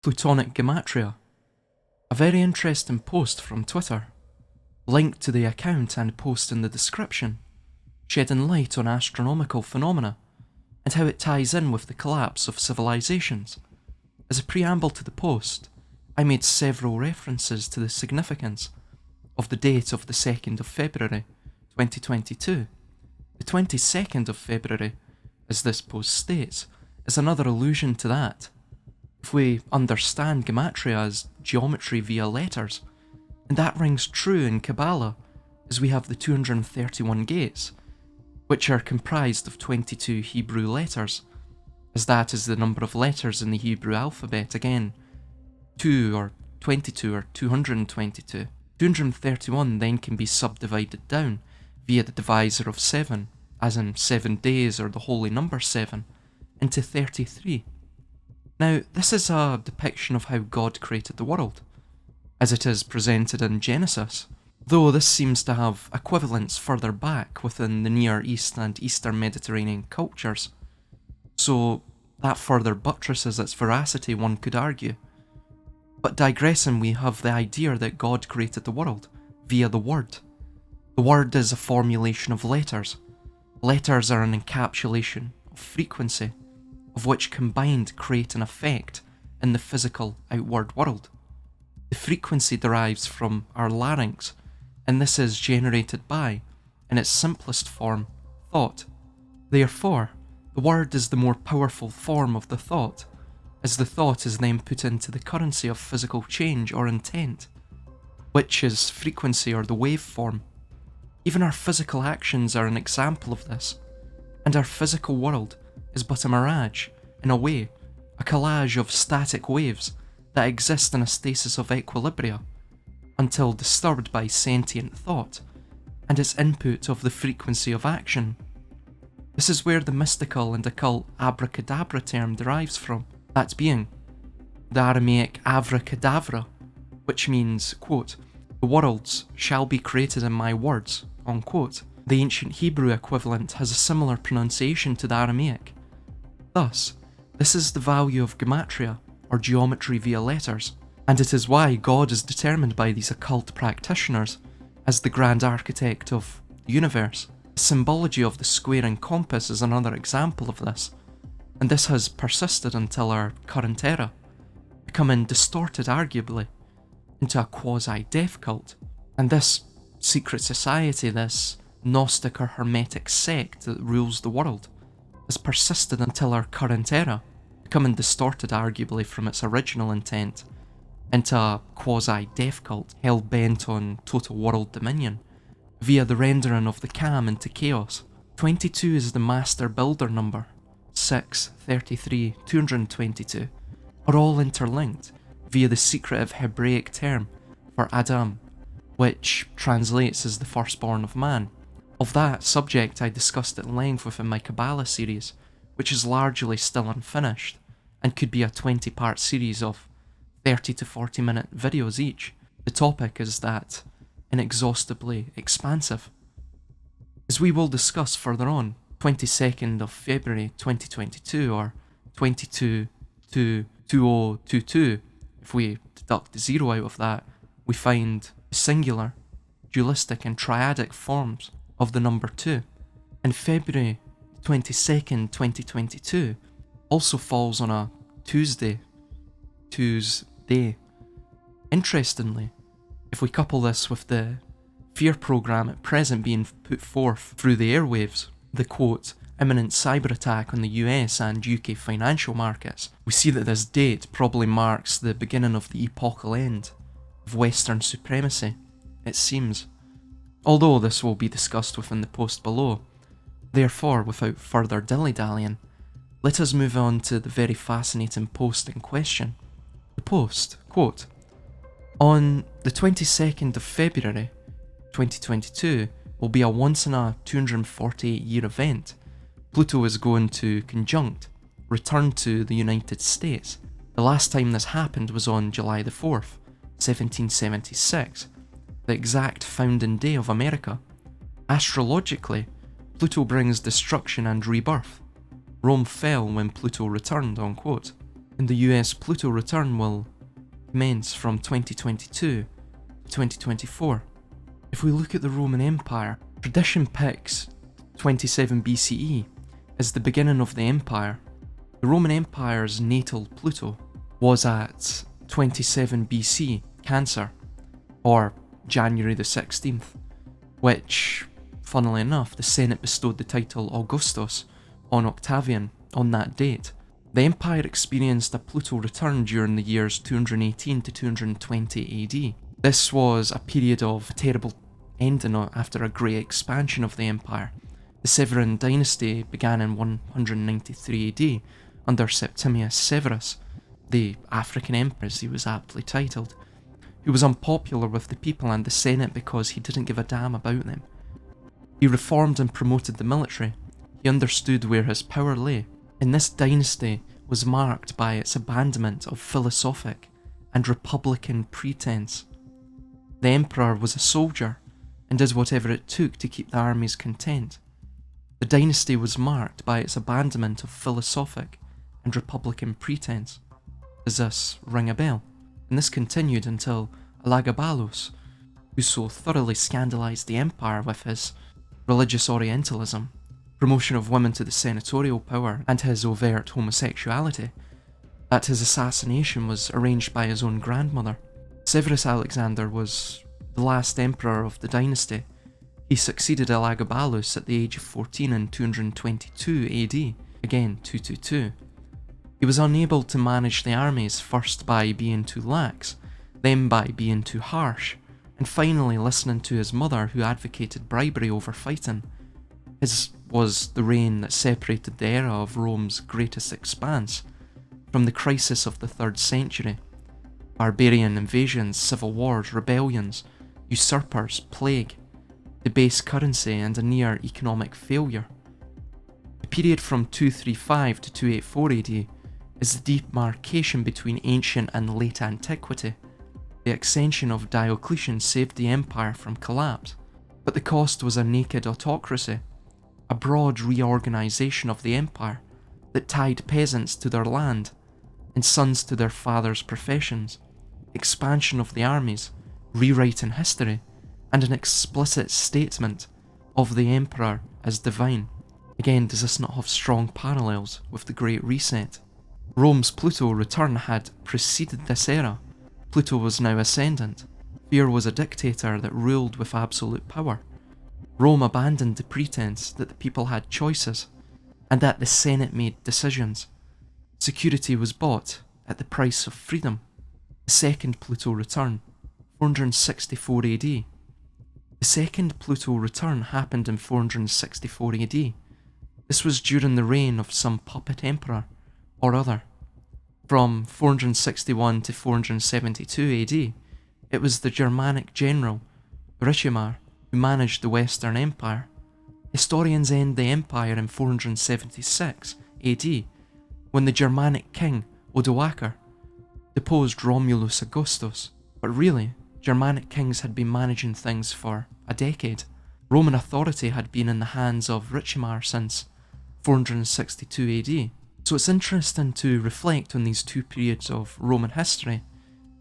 Plutonic Gematria. A very interesting post from Twitter. Link to the account and post in the description, shedding light on astronomical phenomena and how it ties in with the collapse of civilizations. As a preamble to the post, I made several references to the significance of the date of the 2nd of February 2022. The 22nd of February, as this post states, is another allusion to that. If we understand Gematria as geometry via letters, and that rings true in Kabbalah, as we have the 231 gates, which are comprised of 22 Hebrew letters, as that is the number of letters in the Hebrew alphabet, again, 2 or 22 or 222. 231 then can be subdivided down via the divisor of 7, as in 7 days or the holy number 7, into 33. Now, this is a depiction of how God created the world, as it is presented in Genesis, though this seems to have equivalents further back within the Near East and Eastern Mediterranean cultures, so that further buttresses its veracity, one could argue. But digressing, we have the idea that God created the world via the Word. The Word is a formulation of letters. Letters are an encapsulation of frequency, of which combined create an effect in the physical outward world. The frequency derives from our larynx, and this is generated by, in its simplest form, thought. Therefore, the word is the more powerful form of the thought, as the thought is then put into the currency of physical change or intent, which is frequency or the waveform. Even our physical actions are an example of this, and our physical world is but a mirage, in a way, a collage of static waves that exist in a stasis of equilibria, until disturbed by sentient thought, and its input of the frequency of action. This is where the mystical and occult abracadabra term derives from, that being the Aramaic avracadabra, which means, quote, "the worlds shall be created in my words," unquote. The ancient Hebrew equivalent has a similar pronunciation to the Aramaic. Thus, this is the value of Gematria, or geometry via letters, and it is why God is determined by these occult practitioners as the grand architect of the universe. The symbology of the square and compass is another example of this, and this has persisted until our current era, becoming distorted arguably into a quasi-death cult. And this secret society, this Gnostic or Hermetic sect that rules the world, has persisted until our current era, becoming distorted arguably from its original intent into a quasi-death cult hell-bent on total world dominion, via the rendering of the Cam into chaos. 22 is the master builder number, 6, 33, 222, are all interlinked via the secretive Hebraic term for Adam, which translates as the firstborn of man. Of that subject I discussed at length within my Kabbalah series, which is largely still unfinished, and could be a 20-part series of 30 to 40 minute videos each. The topic is that inexhaustibly expansive. As we will discuss further on, 22nd of February 2022, or 22-2022, if we deduct the 0 out of that, we find singular, dualistic and triadic forms of the number 2. And February 22nd, 2022 also falls on a Tuesday. Interestingly, if we couple this with the fear program at present being put forth through the airwaves, the quote, imminent cyber attack on the US and UK financial markets, we see that this date probably marks the beginning of the epochal end of Western supremacy, it seems. Although this will be discussed within the post below. Therefore, without further dilly-dallying, let us move on to the very fascinating post in question. The post, quote, "On the 22nd of February 2022 will be a once in a 248 year event. Pluto is going to conjunct, return to the United States. The last time this happened was on July the 4th, 1776, the exact founding day of America. Astrologically, Pluto brings destruction and rebirth. Rome fell when Pluto returned," unquote. and the US Pluto return will commence from 2022 to 2024. If we look at the Roman Empire, tradition picks 27 BCE as the beginning of the empire. The Roman Empire's natal Pluto was at 27 BC Cancer, or January the 16th, which, funnily enough, the Senate bestowed the title Augustus on Octavian on that date. The empire experienced a Pluto return during the years 218 to 220 AD. This was a period of terrible ending after a great expansion of the empire. The Severan dynasty began in 193 AD under Septimius Severus, the African emperor as he was aptly titled, who was unpopular with the people and the Senate because he didn't give a damn about them. He reformed and promoted the military. He understood where his power lay, and this dynasty was marked by its abandonment of philosophic and republican pretense. The emperor was a soldier and did whatever it took to keep the armies content. The dynasty was marked by its abandonment of philosophic and republican pretense. Does this ring a bell? And this continued until Elagabalus, who so thoroughly scandalised the empire with his religious Orientalism, promotion of women to the senatorial power, and his overt homosexuality, that his assassination was arranged by his own grandmother. Severus Alexander was the last emperor of the dynasty. He succeeded Elagabalus at the age of 14 in 222 AD, again 222. He was unable to manage the armies, first by being too lax, then by being too harsh, and finally listening to his mother, who advocated bribery over fighting. His was the reign that separated the era of Rome's greatest expanse from the crisis of the 3rd century. Barbarian invasions, civil wars, rebellions, usurpers, plague, debased currency, and a near economic failure. The period from 235 to 284 AD is the demarcation between ancient and late antiquity. The accession of Diocletian saved the empire from collapse, but the cost was a naked autocracy, a broad reorganisation of the empire that tied peasants to their land and sons to their fathers' professions, expansion of the armies, rewriting history, and an explicit statement of the emperor as divine. Again, does this not have strong parallels with the Great Reset? Rome's Pluto return had preceded this era. Pluto was now ascendant. Fear was a dictator that ruled with absolute power. Rome abandoned the pretense that the people had choices and that the Senate made decisions. Security was bought at the price of freedom. The second Pluto return, 464 AD. The second Pluto return happened in 464 AD. This was during the reign of some puppet emperor or other. From 461 to 472 AD, it was the Germanic general Ricimer who managed the Western Empire. Historians end the empire in 476 AD, when the Germanic king Odoacer deposed Romulus Augustus. But really, Germanic kings had been managing things for a decade. Roman authority had been in the hands of Ricimer since 462 AD. So it's interesting to reflect on these two periods of Roman history,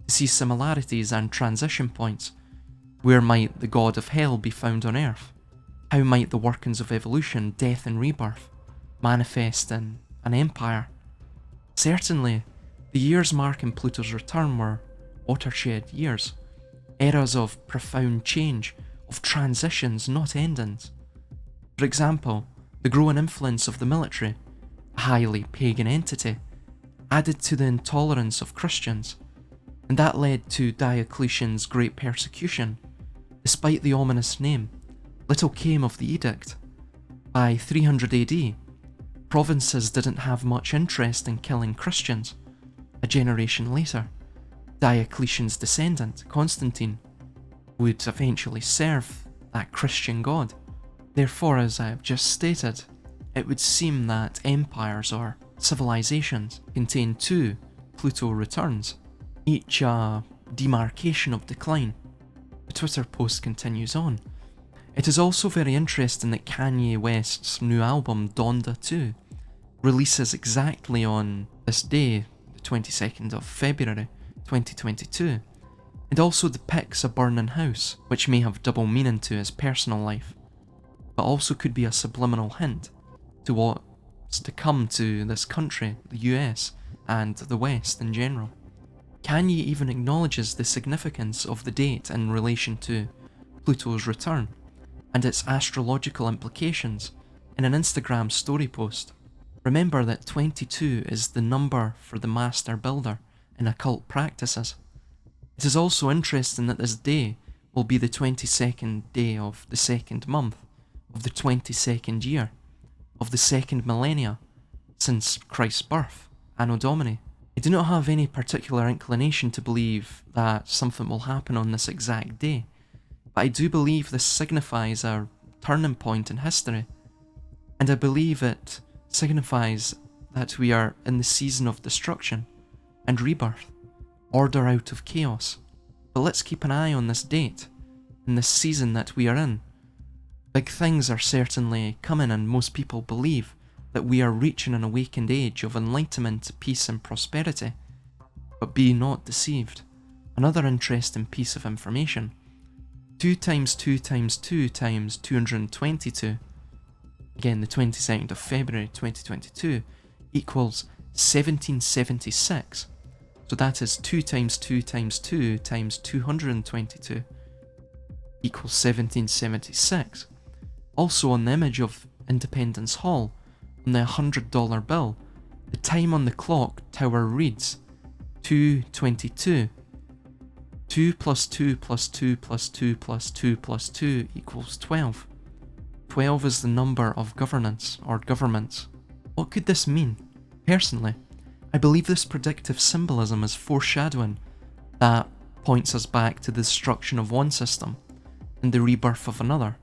to see similarities and transition points. Where might the god of hell be found on earth? How might the workings of evolution, death and rebirth manifest in an empire? Certainly, the years marking Pluto's return were watershed years, eras of profound change, of transitions, not endings. For example, the growing influence of the military, a highly pagan entity, added to the intolerance of Christians, and that led to Diocletian's great persecution. Despite the ominous name, little came of the edict. By 300 AD, provinces didn't have much interest in killing Christians. A generation later, Diocletian's descendant, Constantine, would eventually serve that Christian god. Therefore, as I have just stated, it would seem that empires or civilizations contain two Pluto returns, each a demarcation of decline. The Twitter post continues on. It is also very interesting that Kanye West's new album, Donda 2, releases exactly on this day, the the 22nd of February 2022, and also depicts a burning house, which may have double meaning to his personal life, but also could be a subliminal hint to what's to come to this country, the US, and the West in general. Kanye even acknowledges the significance of the date in relation to Pluto's return and its astrological implications in an Instagram story post. Remember that 22 is the number for the master builder in occult practices. It is also interesting that this day will be the 22nd day of the second month of the 22nd year of the second millennia since Christ's birth, Anno Domini. I do not have any particular inclination to believe that something will happen on this exact day, but I do believe this signifies a turning point in history, and I believe it signifies that we are in the season of destruction and rebirth, order out of chaos. But let's keep an eye on this date, in this season that we are in. Big things are certainly coming, and most people believe that we are reaching an awakened age of enlightenment, peace and prosperity. But be not deceived. Another interesting piece of information. 2 times 2 times 2 times 222, again the 22nd of February 2022, equals 1776. So that is 2 times 2 times 2 times 222 equals 1776. Also on the image of Independence Hall, on the $100 bill, the time on the clock tower reads 2:22. 2 plus 2 plus 2 plus 2 plus 2 plus 2 equals 12. 12 is the number of governance or governments. What could this mean? Personally, I believe this predictive symbolism is foreshadowing that points us back to the destruction of one system and the rebirth of another.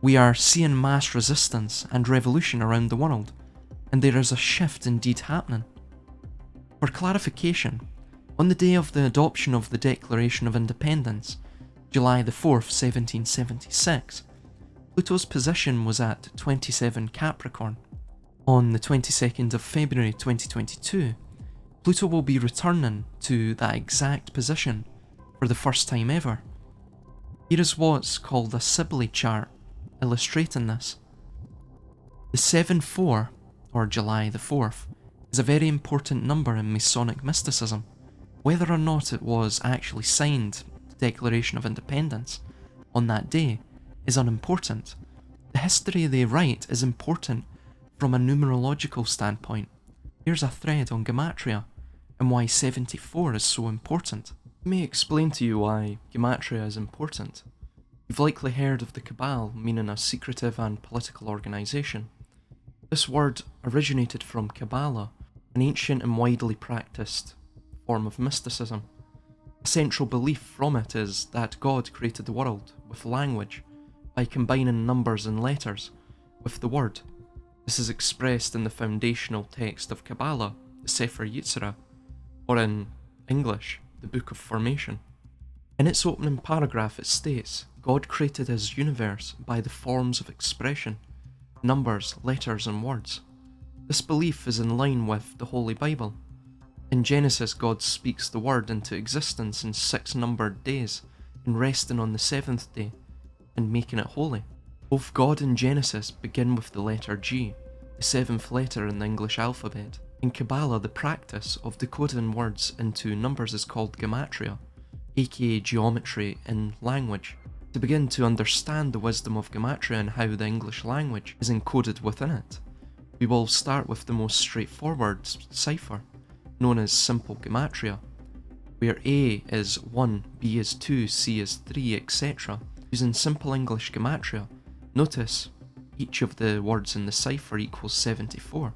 We are seeing mass resistance and revolution around the world, and there is a shift indeed happening. For clarification, on the day of the adoption of the Declaration of Independence, July the 4th, 1776, Pluto's position was at 27 Capricorn. On the 22nd of February 2022, Pluto will be returning to that exact position for the first time ever. Here is what's called a Sibyl chart illustrating this. The 7-4, or July the 4th, is a very important number in Masonic mysticism. Whether or not it was actually signed, the Declaration of Independence, on that day is unimportant. The history they write is important from a numerological standpoint. Here's a thread on Gematria and why 74 is so important. Let me explain to you why Gematria is important. You've likely heard of the Cabal, meaning a secretive and political organisation. This word originated from Kabbalah, an ancient and widely practiced form of mysticism. A central belief from it is that God created the world with language by combining numbers and letters with the word. This is expressed in the foundational text of Kabbalah, the Sefer Yetzirah, or in English, the Book of Formation. In its opening paragraph it states, God created his universe by the forms of expression, numbers, letters and words. This belief is in line with the Holy Bible. In Genesis, God speaks the word into existence in 6 numbered days, and resting on the 7th day, and making it holy. Both God and Genesis begin with the letter G, the 7th letter in the English alphabet. In Kabbalah, the practice of decoding words into numbers is called Gematria, aka geometry in language. To begin to understand the wisdom of Gematria and how the English language is encoded within it, we will start with the most straightforward cipher, known as simple Gematria, where A is 1, B is 2, C is 3, etc. Using simple English Gematria, notice each of the words in the cipher equals 74.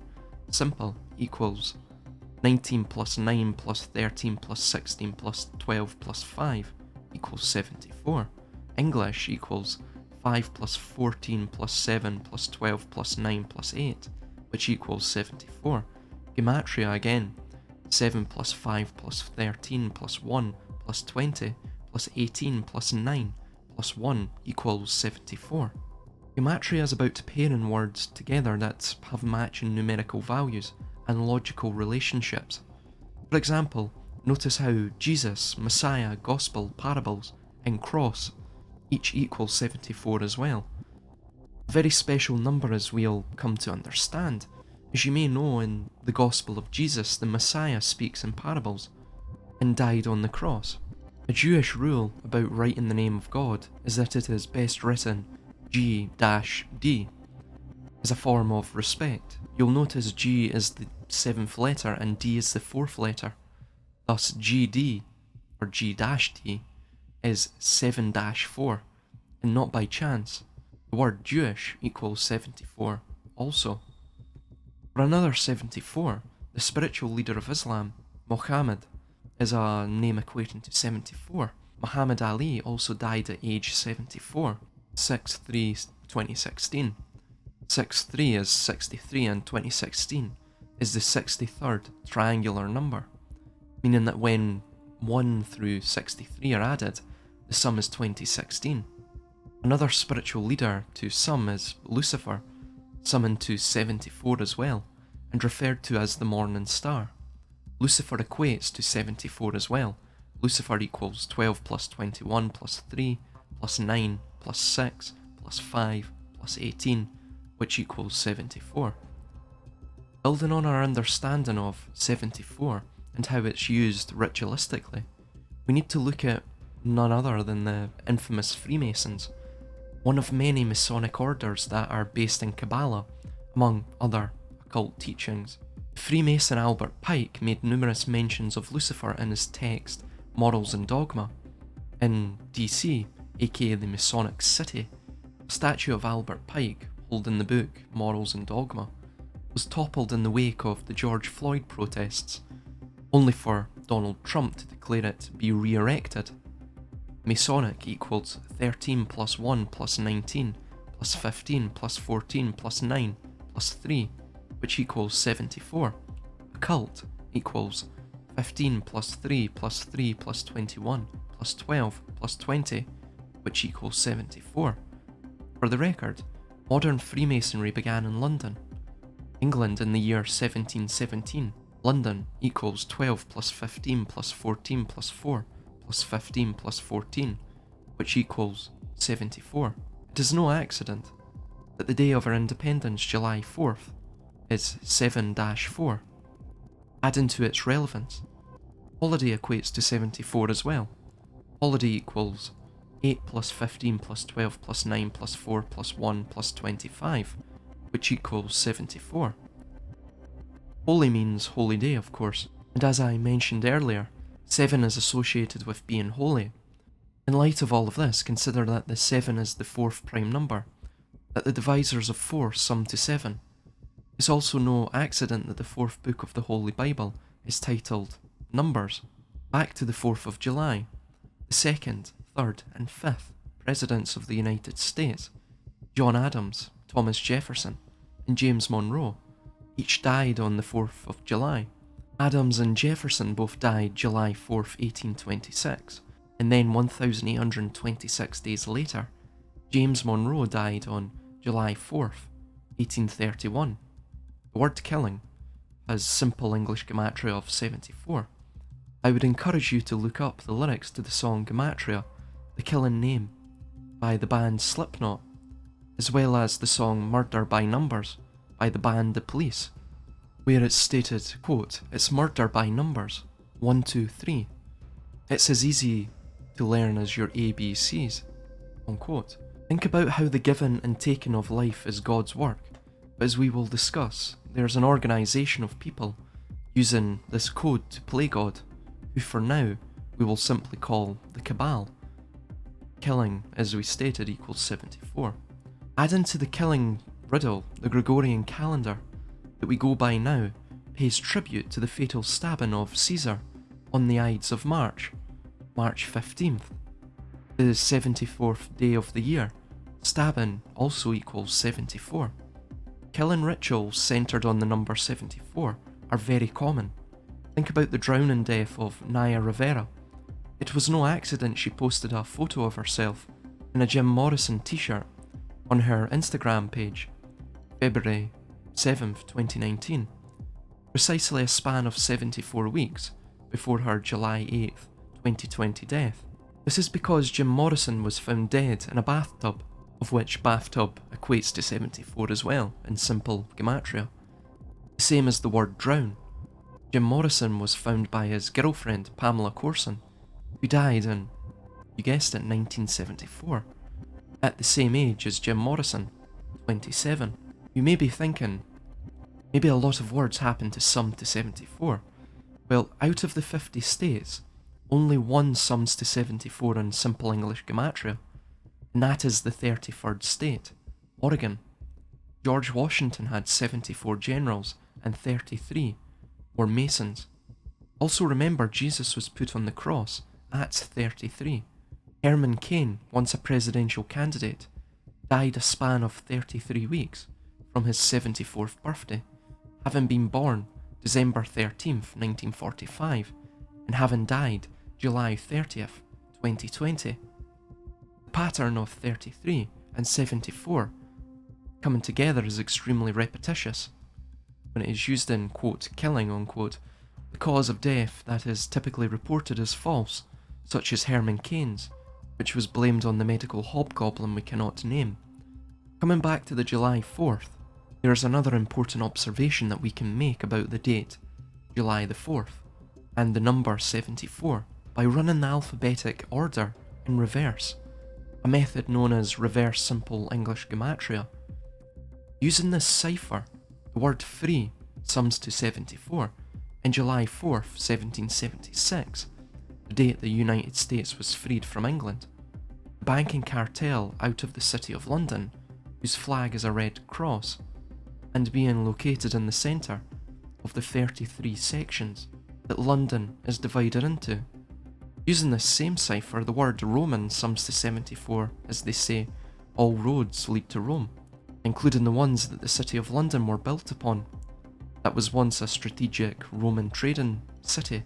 Simple equals 19 plus 9 plus 13 plus 16 plus 12 plus 5 equals 74. English equals 5 plus 14 plus 7 plus 12 plus 9 plus 8, which equals 74. Gematria again, 7 plus 5 plus 13 plus 1 plus 20 plus 18 plus 9 plus 1 equals 74. Gematria is about pairing words together that have matching numerical values and logical relationships. For example, notice how Jesus, Messiah, Gospel, Parables, and Cross each equal 74 as well. A very special number, as we'll come to understand. As you may know, in the Gospel of Jesus, the Messiah speaks in parables and died on the cross. A Jewish rule about writing the name of God is that it is best written G-D as a form of respect. You'll notice G is the 7th letter and D is the 4th letter. Thus GD, or G-D, is 7-4, and not by chance. The word Jewish equals 74 also. For another 74, the spiritual leader of Islam, Muhammad, is a name equating to 74. Muhammad Ali also died at age 74, 6/3/2016. 6/3 is 63 and 2016 is the 63rd triangular number, meaning that when 1 through 63 are added, the sum is 2016. Another spiritual leader to some is Lucifer, summoned to 74 as well, and referred to as the morning star. Lucifer equates to 74 as well. Lucifer equals 12 plus 21 plus 3 plus 9 plus 6 plus 5 plus 18, which equals 74. Building on our understanding of 74 and how it's used ritualistically, we need to look at none other than the infamous Freemasons, one of many Masonic orders that are based in Kabbalah, among other occult teachings. Freemason Albert Pike made numerous mentions of Lucifer in his text Morals and Dogma. In DC, aka the Masonic City, a statue of Albert Pike, holding the book Morals and Dogma, was toppled in the wake of the George Floyd protests, only for Donald Trump to declare it be re-erected. Masonic equals 13 plus 1 plus 19 plus 15 plus 14 plus 9 plus 3, which equals 74. Occult equals 15 plus 3 plus 3 plus 21 plus 12 plus 20, which equals 74. For the record, modern Freemasonry began in London, England in the year 1717. London equals 12 plus 15 plus 14 plus 4 plus 15 plus 14, which equals 74. It is no accident that the day of our independence, July 4th, is 7-4. Adding to its relevance, holiday equates to 74 as well. Holiday equals 8 plus 15 plus 12 plus 9 plus 4 plus 1 plus 25, which equals 74. Holy means holy day, of course, and as I mentioned earlier, 7 is associated with being holy. In light of all of this, consider that the 7 is the 4th prime number, that the divisors of 4 sum to 7. It's also no accident that the 4th book of the Holy Bible is titled Numbers. Back to the 4th of July, the 2nd, 3rd and 5th Presidents of the United States, John Adams, Thomas Jefferson, and James Monroe, each died on the 4th of July. Adams and Jefferson both died July 4th, 1826, and then 1,826 days later, James Monroe died on July 4th, 1831. The word killing has simple English gematria of 74. I would encourage you to look up the lyrics to the song Gematria, The Killing Name, by the band Slipknot, as well as the song Murder by Numbers by the band The Police, where it's stated, quote, "It's murder by numbers, 1, 2, 3. It's as easy to learn as your ABCs," unquote. Think about how the giving and taking of life is God's work, but as we will discuss, there's an organisation of people using this code to play God, who for now we will simply call the Cabal. Killing, as we stated, equals 74. Adding to the killing riddle, the Gregorian calendar that we go by now pays tribute to the fatal stabbing of Caesar on the Ides of March, March 15th, the 74th day of the year. Stabbing also equals 74. Killing rituals centred on the number 74 are very common. Think about the drowning death of Naya Rivera. It was no accident she posted a photo of herself in a Jim Morrison t-shirt on her Instagram page, February 7th, 2019. Precisely a span of 74 weeks before her July 8th, 2020 death. This is because Jim Morrison was found dead in a bathtub, of which bathtub equates to 74 as well in simple gematria. The same as the word drown. Jim Morrison was found by his girlfriend Pamela Corson, who died in, you guessed it, 1974, at the same age as Jim Morrison, 27. You may be thinking, maybe a lot of words happen to sum to 74. Well, out of the 50 states, only one sums to 74 in simple English gematria, and that is the 33rd state, Oregon. George Washington had 74 generals and 33 were Masons. Also remember, Jesus was put on the cross at 33. Herman Cain, once a presidential candidate, died a span of 33 weeks from his 74th birthday, having been born December 13th, 1945, and having died July 30th, 2020. The pattern of 33 and 74 coming together is extremely repetitious. When it is used in, quote, killing, unquote, the cause of death that is typically reported as false, such as Herman Cain's, which was blamed on the medical hobgoblin we cannot name. Coming back to the July 4th, there is another important observation that we can make about the date, July the 4th, and the number 74, by running the alphabetic order in reverse, a method known as reverse simple English gematria. Using this cipher, the word free sums to 74, and July 4th, 1776, the date the United States was freed from England. The banking cartel out of the City of London, whose flag is a red cross, and being located in the centre of the 33 sections that London is divided into. Using this same cipher, the word Roman sums to 74 as they say, all roads lead to Rome, including the ones that the City of London were built upon. That was once a strategic Roman trading city.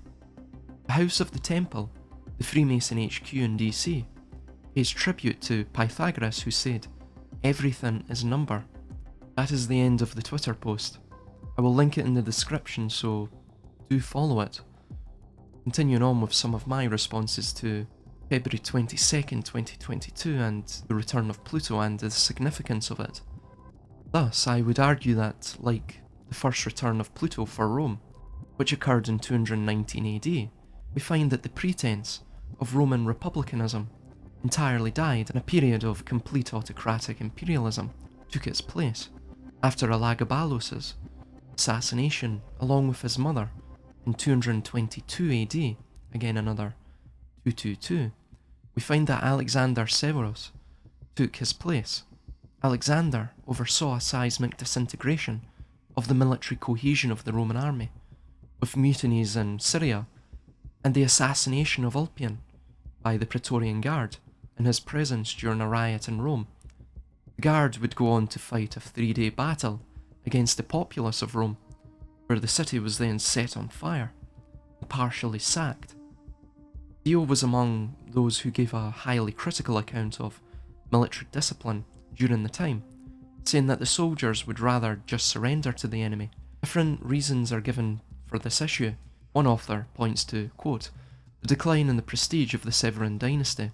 The House of the Temple, the Freemason HQ in DC, pays tribute to Pythagoras, who said, "Everything is number." That is the end of the Twitter post. I will link it in the description, so do follow it. Continuing on with some of my responses to February 22nd, 2022 and the return of Pluto and the significance of it. Thus, I would argue that, like the first return of Pluto for Rome, which occurred in 219 AD, we find that the pretense of Roman republicanism entirely died and a period of complete autocratic imperialism took its place after Elagabalus' assassination along with his mother in 222 AD, again another 222, we find that Alexander Severus took his place. Alexander oversaw a seismic disintegration of the military cohesion of the Roman army, with mutinies in Syria and the assassination of Ulpian by the Praetorian Guard in his presence during a riot in Rome. The Guard would go on to fight a 3-day battle against the populace of Rome, where the city was then set on fire and partially sacked. Dio was among those who gave a highly critical account of military discipline during the time, saying that the soldiers would rather just surrender to the enemy. Different reasons are given for this issue. One author points to, quote, the decline in the prestige of the Severan dynasty,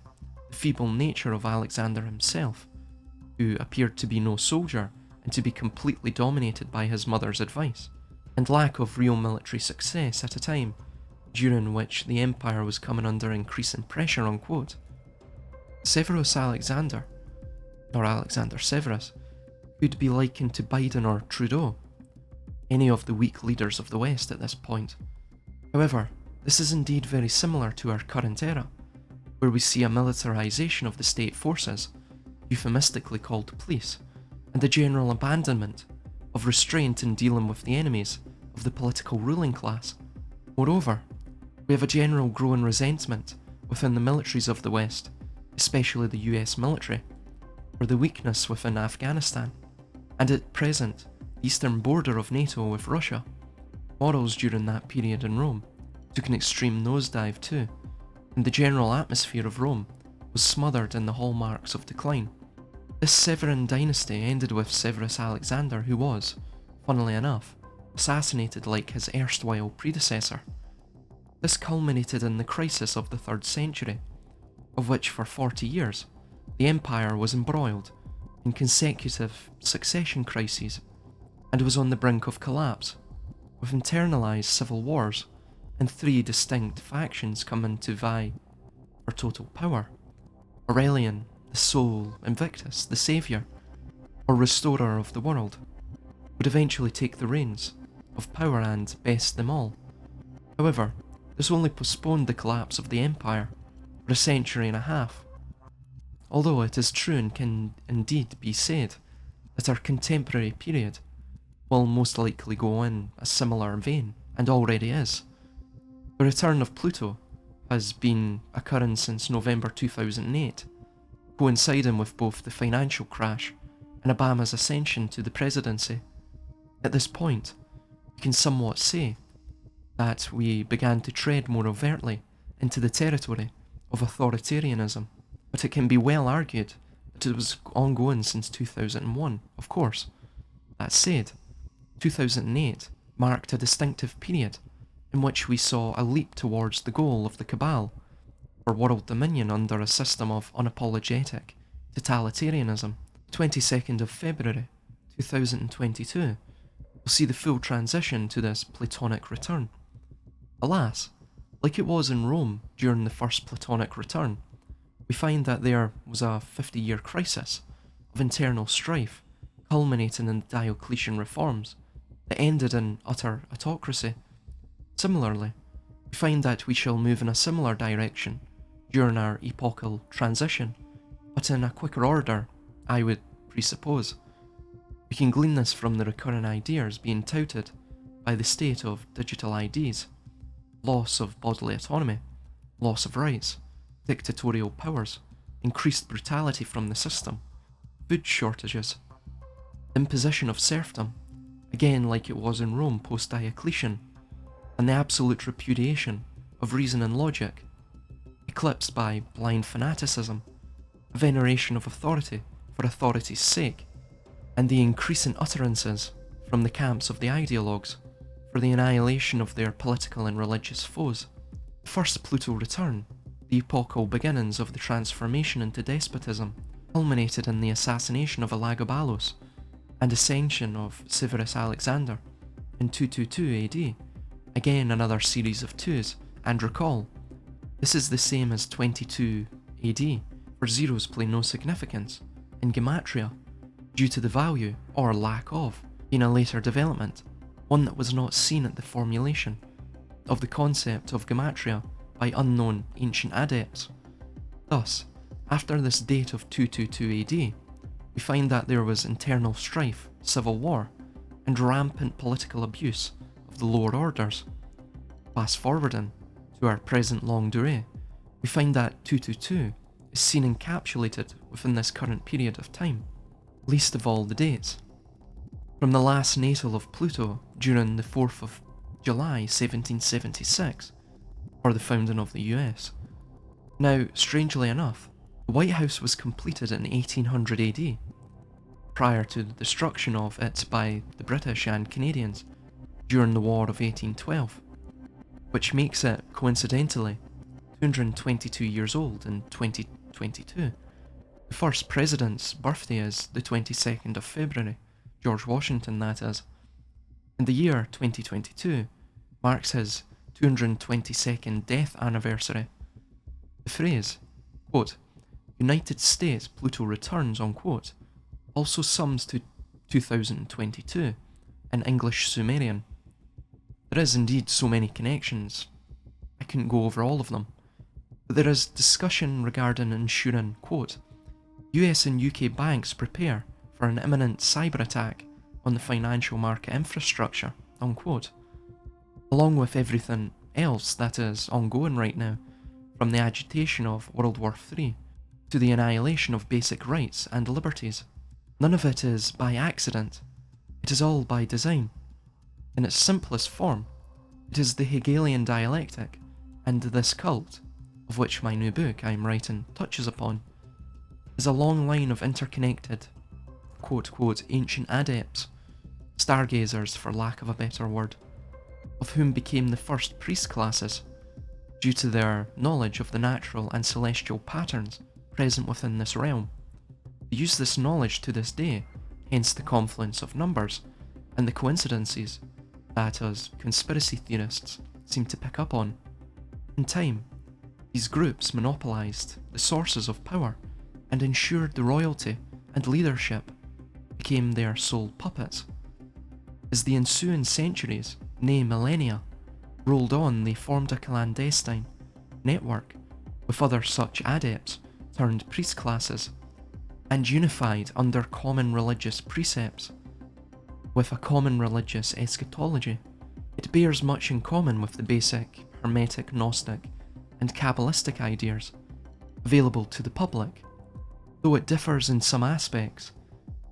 the feeble nature of Alexander himself, who appeared to be no soldier and to be completely dominated by his mother's advice, and lack of real military success at a time during which the empire was coming under increasing pressure, unquote. Severus Alexander, or Alexander Severus, could be likened to Biden or Trudeau, any of the weak leaders of the West at this point. However, this is indeed very similar to our current era, where we see a militarization of the state forces, euphemistically called police, and the general abandonment of restraint in dealing with the enemies of the political ruling class. Moreover, we have a general growing resentment within the militaries of the West, especially the US military, for the weakness within Afghanistan, and at present, the eastern border of NATO with Russia. Morals during that period in Rome took an extreme nosedive too, and the general atmosphere of Rome was smothered in the hallmarks of decline. This Severan dynasty ended with Severus Alexander, who was, funnily enough, assassinated like his erstwhile predecessor. This culminated in the crisis of the 3rd century, of which for 40 years the empire was embroiled in consecutive succession crises and was on the brink of collapse, with internalized civil wars and 3 distinct factions coming to vie for total power. Aurelian, the sole Invictus, the saviour, or restorer of the world, would eventually take the reins of power and best them all. However, this only postponed the collapse of the empire for a century and a half. Although it is true and can indeed be said that our contemporary period will most likely go in a similar vein, and already is. The return of Pluto has been occurring since November 2008, coinciding with both the financial crash and Obama's ascension to the presidency. At this point, we can somewhat say that we began to tread more overtly into the territory of authoritarianism, but it can be well argued that it was ongoing since 2001, of course. That said, 2008 marked a distinctive period in which we saw a leap towards the goal of the cabal for world dominion under a system of unapologetic totalitarianism. 22nd of February 2022 will see the full transition to this Plutonic return. Alas, like it was in Rome during the first Plutonic return, we find that there was a 50-year crisis of internal strife culminating in the Diocletian reforms that ended in utter autocracy. Similarly, we find that we shall move in a similar direction during our epochal transition, but in a quicker order, I would presuppose. We can glean this from the recurring ideas being touted by the state of digital IDs, loss of bodily autonomy, loss of rights, dictatorial powers, increased brutality from the system, food shortages, imposition of serfdom, again like it was in Rome post-Diocletian, and the absolute repudiation of reason and logic, eclipsed by blind fanaticism, a veneration of authority for authority's sake, and the increasing utterances from the camps of the ideologues for the annihilation of their political and religious foes. The first Pluto return, the epochal beginnings of the transformation into despotism, culminated in the assassination of Elagabalus and ascension of Severus Alexander in 222 AD, again another series of twos, and recall, this is the same as 22 AD, where zeros play no significance in Gematria, due to the value, or lack of, being a later development, one that was not seen at the formulation of the concept of Gematria by unknown ancient adepts. Thus, after this date of 222 AD, we find that there was internal strife, civil war, and rampant political abuse of the lower orders. Fast forwarding to our present longue durée, we find that 222 is seen encapsulated within this current period of time, least of all the dates. From the last natal of Pluto during the 4th of July 1776, or the founding of the US. Now, strangely enough, the White House was completed in 1800 AD, prior to the destruction of it by the British and Canadians during the War of 1812, which makes it, coincidentally, 222 years old in 2022. The first president's birthday is the 22nd of February, George Washington that is, and the year 2022 marks his 222nd death anniversary. The phrase, quote, United States Pluto returns, unquote, also sums to 2022 in English Sumerian. There is indeed so many connections, I couldn't go over all of them, but there is discussion regarding ensuring, quote, US and UK banks prepare for an imminent cyber attack on the financial market infrastructure, unquote, along with everything else that is ongoing right now, from the agitation of World War III to the annihilation of basic rights and liberties. None of it is by accident, it is all by design. In its simplest form, it is the Hegelian dialectic, and this cult, of which my new book I am writing touches upon, is a long line of interconnected, quote-quote, ancient adepts, stargazers for lack of a better word, of whom became the first priest classes, due to their knowledge of the natural and celestial patterns present within this realm. They use this knowledge to this day, hence the confluence of numbers and the coincidences that us conspiracy theorists seem to pick up on. In time, these groups monopolised the sources of power and ensured the royalty and leadership became their sole puppets. As the ensuing centuries, nay millennia, rolled on, they formed a clandestine network with other such adepts turned priest classes, and unified under common religious precepts. With a common religious eschatology, it bears much in common with the basic Hermetic, Gnostic, and Kabbalistic ideas available to the public, though it differs in some aspects,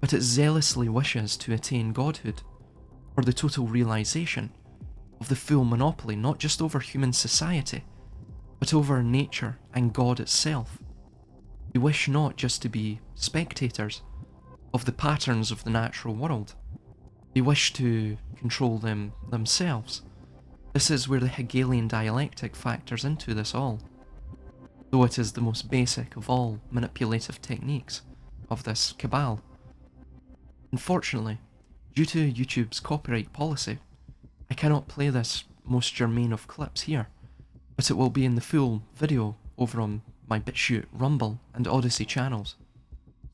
but it zealously wishes to attain godhood, or the total realization of the full monopoly not just over human society, but over nature and God itself. They wish not just to be spectators of the patterns of the natural world, they wish to control them themselves. This is where the Hegelian dialectic factors into this all, though it is the most basic of all manipulative techniques of this cabal. Unfortunately, due to YouTube's copyright policy, I cannot play this most germane of clips here, but it will be in the full video over on my BitChute, Rumble, and Odyssey channels,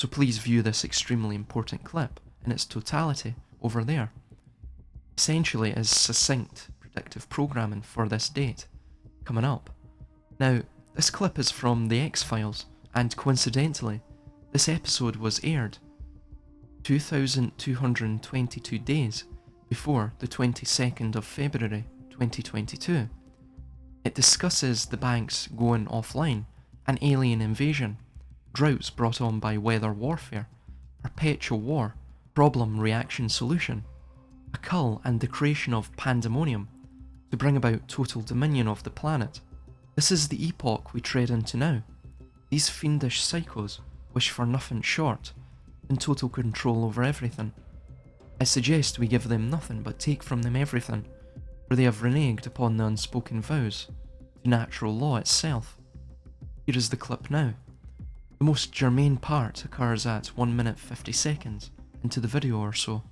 so please view this extremely important clip in its totality over there. Essentially it is succinct predictive programming for this date coming up. Now, this clip is from the X-Files, and coincidentally, this episode was aired 2,222 days before the 22nd of February 2022. It discusses the banks going offline, an alien invasion, droughts brought on by weather warfare, perpetual war, problem reaction solution, a cull and the creation of pandemonium to bring about total dominion of the planet. This is the epoch we tread into now. These fiendish psychos wish for nothing short than total control over everything. I suggest we give them nothing but take from them everything, for they have reneged upon the unspoken vows to natural law itself. Here is the clip now. The most germane part occurs at 1 minute 50 seconds into the video or so.